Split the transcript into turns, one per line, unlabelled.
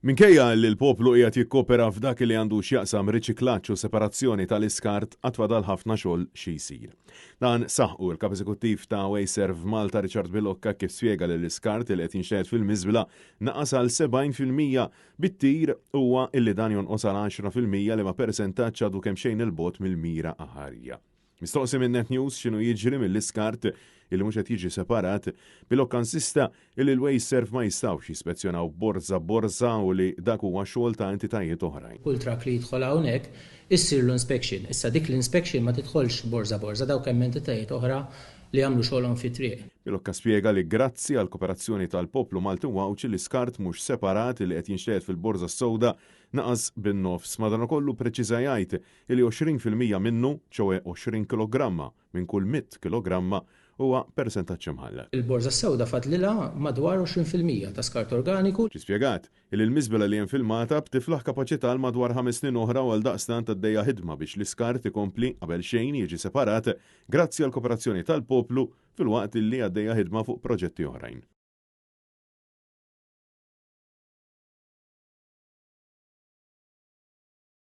Minkejja li l-poplu qiegħed jikkopera f'dak li għandu x'jaqsam riċiklaġġ u separazzjoni tal-iskart qatt fadal ħafna xogħol xi jsir. Dan saħħu l-kap eżekuttiv ta' Wayserv Malta Richard Bilokka kif spjega li l-iskart li qed jinxteed fil-miżbla naqas għal 70% bit-tir huwa illi dan jonqos għal 10% li ma' persentaġġ għadu kemm xejn il-bot mill-mira aħarja. Mistoqsi minn Net News x'inhu jiġri mill-iskart illi mhux qed jiġi separat, Bilokka insista illi l-Wayserv ma jistgħux jispezzjonaw borza u li dak huwa xogħol ta' entitajiet oħrajn.
Kull trak li jidħol hawnhekk issirlu inspection. Issa dik l-inspection ma tidħolx borza dawk hemm entitajiet oħra li jagħmlu xogħolhom fit-triq.
Bilokka spjega li grazzi għal kooperazzjoni tal-poplu Malti Wawċ l-iskart mhux separat li qed jinxteed fil-Borża Sewda naqas bin-nofs madankollu preċiża jgħid li 20% minnu ċewe 20 kilogramma minn kull 100 kilogramma huwa persentaġġ imħalla.
Il-Borża Sewda fadlilha madwar 20% ta' skart organiku.
Ġi spjegat li l-miżbela li hemm fil-Malta btiflaħ kapaċità għal madwar 5 snin oħra u għal daqstant għaddejja ħidma biex l-iskart ikompli qabel xejn jiġi separat grazzi għal kooperazzjoni tal-poplu fil-waqt li għaddejja ħidma fuq proġetti oħrajn.